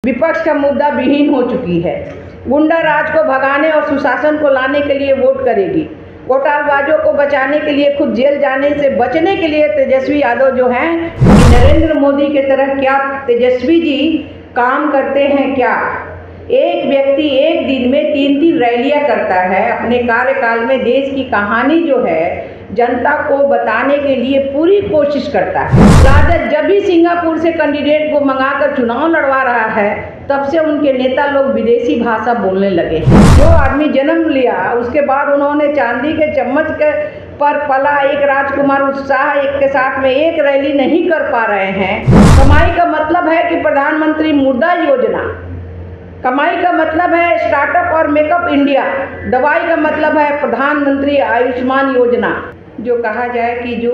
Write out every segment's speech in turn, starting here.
विपक्ष का मुद्दा विहीन हो चुकी है। गुंडा राज को भगाने और सुशासन को लाने के लिए वोट करेगी। घोटालबाजों को बचाने के लिए खुद जेल जाने से बचने के लिए तेजस्वी यादव जो हैं नरेंद्र मोदी के तरह क्या तेजस्वी जी काम करते हैं क्या? एक व्यक्ति एक दिन में 3 रैलियां करता है। अपने कार्यकाल में देश की कहानी जो है जनता को बताने के लिए पूरी कोशिश करता है। राजद जब भी सिंगापुर से कैंडिडेट को मंगाकर चुनाव लड़वा रहा है तब से उनके नेता लोग विदेशी भाषा बोलने लगे। जो आदमी जन्म लिया उसके बाद उन्होंने चांदी के चम्मच के पर पला एक राजकुमार उत्साह एक के साथ में एक रैली नहीं कर पा रहे हैं। कमाई का मतलब है कि प्रधानमंत्री मुद्रा योजना, कमाई का मतलब है स्टार्टअप और मेकअप इंडिया, दवाई का मतलब है प्रधानमंत्री आयुष्मान योजना। जो कहा जाए कि जो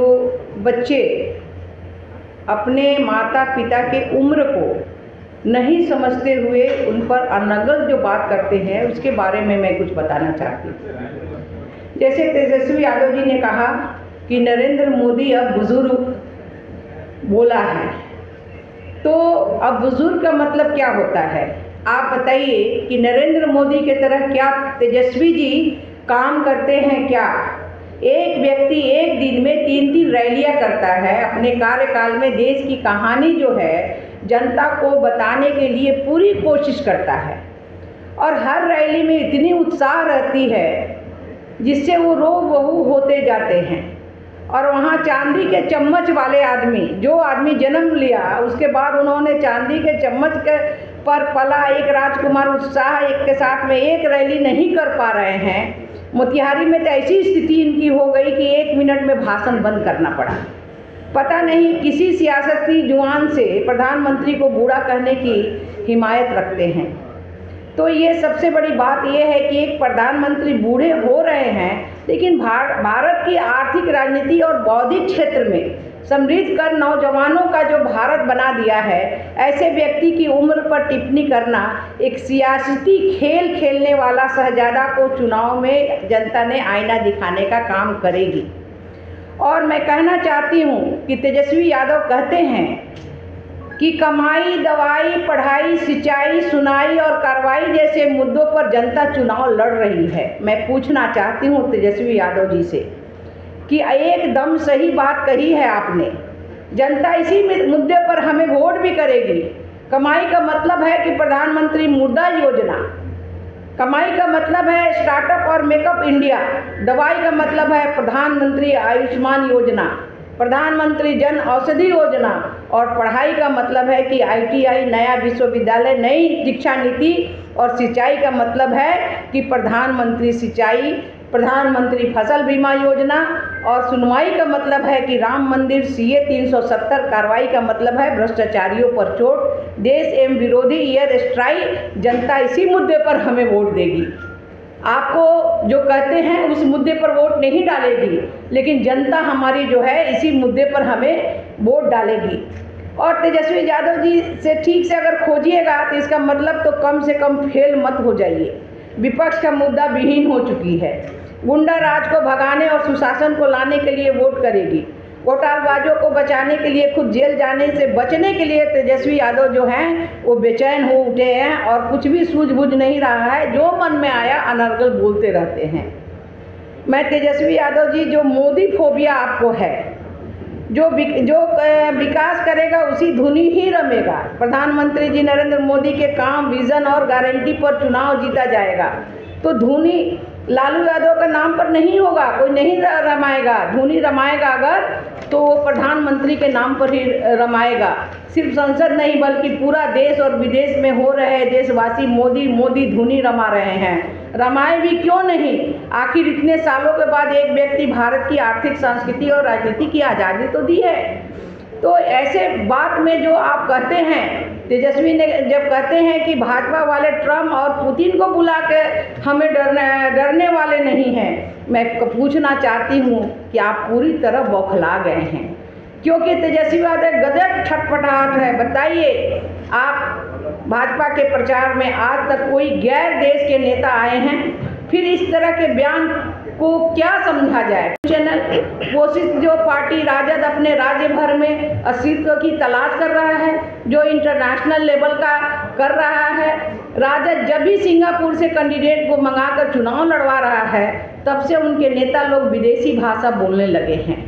बच्चे अपने माता पिता के उम्र को नहीं समझते हुए उन पर अनगल जो बात करते हैं उसके बारे में मैं कुछ बताना चाहती हूँ। जैसे तेजस्वी यादव जी ने कहा कि नरेंद्र मोदी अब बुजुर्ग बोला है, तो अब बुजुर्ग का मतलब क्या होता है? आप बताइए कि नरेंद्र मोदी के तरह क्या तेजस्वी जी काम करते हैं क्या? एक व्यक्ति एक दिन में 3 रैलियां करता है। अपने कार्यकाल में देश की कहानी जो है जनता को बताने के लिए पूरी कोशिश करता है और हर रैली में इतनी उत्साह रहती है जिससे वो रोब बहू होते जाते हैं। और वहाँ चांदी के चम्मच वाले आदमी, जो आदमी जन्म लिया उसके बाद उन्होंने चांदी के चम्मच के पर पला एक राजकुमार उत्साह एक के साथ में एक रैली नहीं कर पा रहे हैं। मोतिहारी में तो ऐसी स्थिति इनकी हो गई कि 1 मिनट में भाषण बंद करना पड़ा। पता नहीं किसी सियासती जुआन से प्रधानमंत्री को बूढ़ा कहने की हिमायत रखते हैं। तो ये सबसे बड़ी बात ये है कि एक प्रधानमंत्री बूढ़े हो रहे हैं लेकिन भारत की आर्थिक, राजनीति और बौद्धिक क्षेत्र में समृद्ध कर नौजवानों का जो भारत बना दिया है, ऐसे व्यक्ति की उम्र पर टिप्पणी करना एक सियासती खेल खेलने वाला शहजादा को चुनाव में जनता ने आईना दिखाने का काम करेगी। और मैं कहना चाहती हूँ कि तेजस्वी यादव कहते हैं कि कमाई, दवाई, पढ़ाई, सिंचाई, सुनाई और कार्रवाई जैसे मुद्दों पर जनता चुनाव लड़ रही है। मैं पूछना चाहती हूँ तेजस्वी यादव जी से कि एकदम सही बात कही है आपने। जनता इसी मुद्दे पर हमें वोट भी करेगी। कमाई का मतलब है कि प्रधानमंत्री मुद्रा योजना, कमाई का मतलब है स्टार्टअप और मेकअप इंडिया, दवाई का मतलब है प्रधानमंत्री आयुष्मान योजना, प्रधानमंत्री जन औषधि योजना और पढ़ाई का मतलब है कि ITI, नया विश्वविद्यालय, नई शिक्षा नीति और सिंचाई का मतलब है कि प्रधानमंत्री सिंचाई, प्रधानमंत्री फसल बीमा योजना और सुनवाई का मतलब है कि राम मंदिर, CA 370, कार्रवाई का मतलब है भ्रष्टाचारियों पर चोट, देश एवं विरोधी ईयर स्ट्राइक। जनता इसी मुद्दे पर हमें वोट देगी। आपको जो कहते हैं उस मुद्दे पर वोट नहीं डालेगी, लेकिन जनता हमारी जो है इसी मुद्दे पर हमें वोट डालेगी। और तेजस्वी यादव जी से ठीक से अगर खोजिएगा तो इसका मतलब तो कम से कम फेल मत हो जाइए। विपक्ष का मुद्दा विहीन हो चुकी है। गुंडा राज को भगाने और सुशासन को लाने के लिए वोट करेगी। घोटालबाजों को बचाने के लिए खुद जेल जाने से बचने के लिए तेजस्वी यादव जो हैं वो बेचैन हो उठे हैं और कुछ भी सूझबूझ नहीं रहा है। जो मन में आया अनर्गल बोलते रहते हैं। मैं तेजस्वी यादव जी, जो मोदी फोबिया आपको है, जो विकास करेगा उसी धुनी ही रमेगा। प्रधानमंत्री जी नरेंद्र मोदी के काम, विजन और गारंटी पर चुनाव जीता जाएगा। तो धुनी लालू यादव का नाम पर नहीं होगा, कोई नहीं रमाएगा। धुनी रमाएगा अगर तो वो प्रधानमंत्री के नाम पर ही रमाएगा। सिर्फ संसद नहीं बल्कि पूरा देश और विदेश में हो रहे देशवासी मोदी मोदी धुनी रमा रहे हैं। रमाए भी क्यों नहीं? आखिर इतने सालों के बाद एक व्यक्ति भारत की आर्थिक, संस्कृति और राजनीति की आज़ादी तो दी है। तो ऐसे बात में जो आप कहते हैं, तेजस्वी ने जब कहते हैं कि भाजपा वाले ट्रम्प और पुतिन को बुला के हमें डरने वाले नहीं हैं, मैं पूछना चाहती हूँ कि आप पूरी तरह बौखला गए हैं, क्योंकि तेजस्वी यादव गजब छटपटाहट है। बताइए, आप भाजपा के प्रचार में आज तक कोई गैर देश के नेता आए हैं? फिर इस तरह के बयान को क्या समझा जाए? चैनल कोशिश जो पार्टी राजद अपने राज्य भर में अस्तित्व की तलाश कर रहा है, जो इंटरनेशनल लेवल का कर रहा है। राजद जब भी सिंगापुर से कैंडिडेट को मंगाकर चुनाव लड़वा रहा है, तब से उनके नेता लोग विदेशी भाषा बोलने लगे हैं।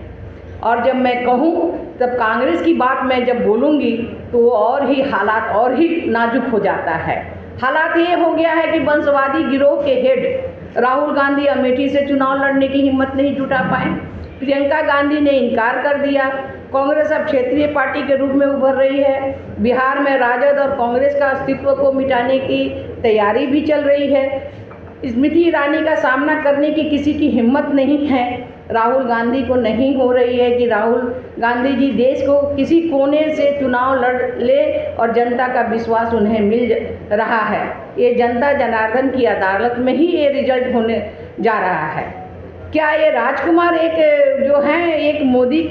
और जब मैं कहूँ तब कांग्रेस की बात मैं जब बोलूँगी तो और ही हालात और ही नाजुक हो जाता है। हालात ये हो गया है कि वंशवादी गिरोह के हेड राहुल गांधी अमेठी से चुनाव लड़ने की हिम्मत नहीं जुटा पाए। प्रियंका गांधी ने इनकार कर दिया। कांग्रेस अब क्षेत्रीय पार्टी के रूप में उभर रही है। बिहार में राजद और कांग्रेस का अस्तित्व को मिटाने की तैयारी भी चल रही है। स्मृति ईरानी का सामना करने की किसी की हिम्मत नहीं है। राहुल गांधी को नहीं हो रही है कि राहुल गांधी जी देश को किसी कोने से चुनाव लड़ ले और जनता का विश्वास उन्हें मिल रहा है। ये जनता जनार्दन की अदालत में ही ये रिजल्ट होने जा रहा है। क्या ये राजकुमार एक मोदी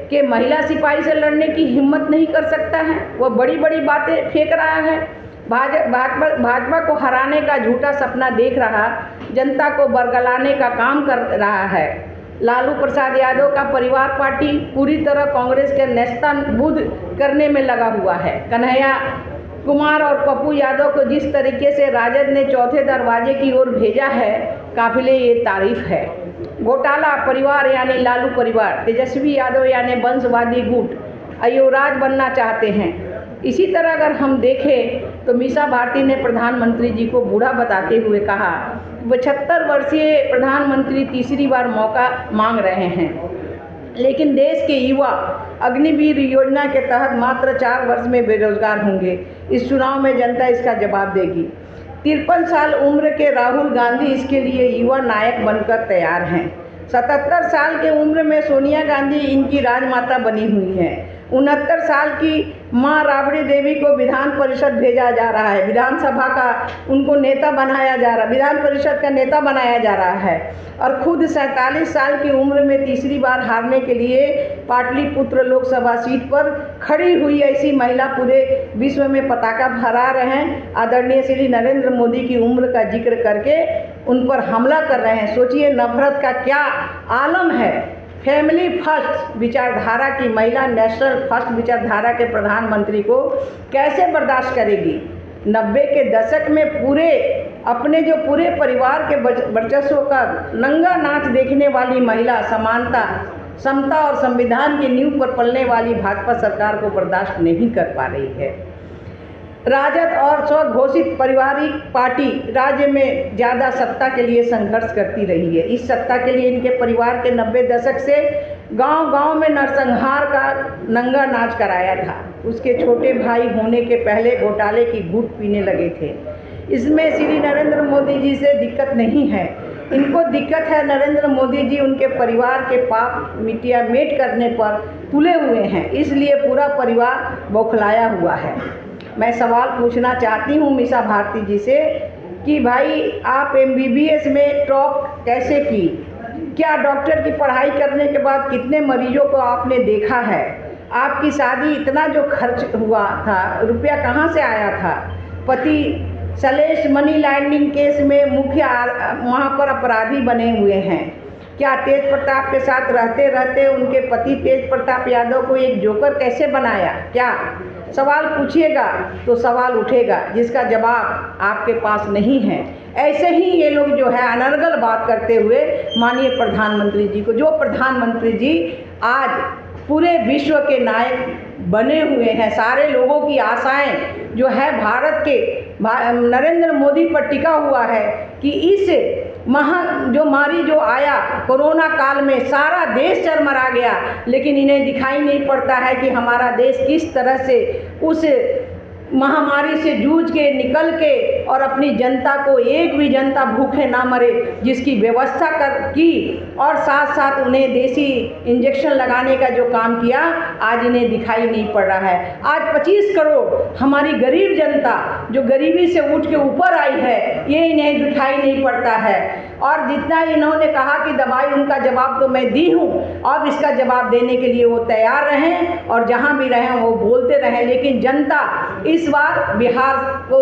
के महिला सिपाही से लड़ने की हिम्मत नहीं कर सकता है? वो बड़ी बड़ी बातें फेंक रहा है। भाजपा को हराने का झूठा सपना देख रहा, जनता को बरगलाने का काम कर रहा है। लालू प्रसाद यादव का परिवार पार्टी पूरी तरह कांग्रेस के नेस्तनाबूद करने में लगा हुआ है। कन्हैया कुमार और पप्पू यादव को जिस तरीके से राजद ने चौथे दरवाजे की ओर भेजा है, काबिले ये तारीफ है। घोटाला परिवार यानी लालू परिवार, तेजस्वी यादव यानी वंशवादी गुट अयोराज बनना चाहते हैं। इसी तरह अगर हम देखें तो मीसा भारती ने प्रधानमंत्री जी को बूढ़ा बताते हुए कहा, 75 वर्षीय प्रधानमंत्री तीसरी बार मौका मांग रहे हैं, लेकिन देश के युवा अग्निवीर योजना के तहत मात्र 4 वर्ष में बेरोजगार होंगे। इस चुनाव में जनता इसका जवाब देगी। 53 साल उम्र के राहुल गांधी इसके लिए युवा नायक बनकर तैयार हैं। 77 साल के उम्र में सोनिया गांधी इनकी राजमाता बनी हुई हैं। 69 साल की मां राबड़ी देवी को विधान परिषद भेजा जा रहा है। विधानसभा का उनको नेता बनाया जा रहा, विधान परिषद का नेता बनाया जा रहा है। और खुद 47 साल की उम्र में तीसरी बार हारने के लिए पाटलिपुत्र लोकसभा सीट पर खड़ी हुई ऐसी महिला पूरे विश्व में पताका फहरा रहे हैं। आदरणीय श्री नरेंद्र मोदी की उम्र का जिक्र करके उन पर हमला कर रहे हैं। सोचिए नफरत का क्या आलम है। फैमिली फर्स्ट विचारधारा की महिला नेशनल फर्स्ट विचारधारा के प्रधानमंत्री को कैसे बर्दाश्त करेगी? 90 के दशक में अपने पूरे परिवार के वर्चस्व का नंगा नाच देखने वाली महिला, समानता, समता और संविधान की नींव पर पलने वाली भाजपा सरकार को बर्दाश्त नहीं कर पा रही है। राजद और स्वघोषित पारिवारिक पार्टी राज्य में ज़्यादा सत्ता के लिए संघर्ष करती रही है। इस सत्ता के लिए इनके परिवार के 90 दशक से गांव-गांव में नरसंहार का नंगा नाच कराया था। उसके छोटे भाई होने के पहले घोटाले की घूंट पीने लगे थे। इसमें श्री नरेंद्र मोदी जी से दिक्कत नहीं है। इनको दिक्कत है नरेंद्र मोदी जी उनके परिवार के पाप मिटियामेट करने पर तुले हुए हैं, इसलिए पूरा परिवार बौखलाया हुआ है। मैं सवाल पूछना चाहती हूँ मीसा भारती जी से कि भाई आप MBBS में टॉप कैसे की? क्या डॉक्टर की पढ़ाई करने के बाद कितने मरीजों को आपने देखा है? आपकी शादी इतना जो खर्च हुआ था, रुपया कहाँ से आया था? पति सलेश मनी लैंडिंग केस में मुख्य वहाँ पर अपराधी बने हुए हैं। क्या तेज प्रताप के साथ रहते रहते उनके पति तेज प्रताप यादव को एक जोकर कैसे बनाया? क्या सवाल पूछिएगा तो सवाल उठेगा जिसका जवाब आपके पास नहीं है। ऐसे ही ये लोग जो है अनर्गल बात करते हुए माननीय प्रधानमंत्री जी को, जो प्रधानमंत्री जी आज पूरे विश्व के नायक बने हुए हैं, सारे लोगों की आशाएं जो है भारत के नरेंद्र मोदी पर टिका हुआ है कि इस महामारी जो आया कोरोना काल में सारा देश चरमरा गया, लेकिन इन्हें दिखाई नहीं पड़ता है कि हमारा देश किस तरह से उस महामारी से जूझ के निकल के और अपनी जनता को, एक भी जनता भूखे ना मरे, जिसकी व्यवस्था की और साथ साथ उन्हें देसी इंजेक्शन लगाने का जो काम किया, आज इन्हें दिखाई नहीं पड़ रहा है। आज 25 करोड़ हमारी गरीब जनता जो गरीबी से उठ के ऊपर आई है, ये इन्हें दिखाई नहीं पड़ता है। और जितना इन्होंने कहा कि दवाई, उनका जवाब तो मैं दी हूँ, अब इसका जवाब देने के लिए वो तैयार रहें और जहाँ भी रहें वो बोलते रहें, लेकिन जनता इस बार बिहार को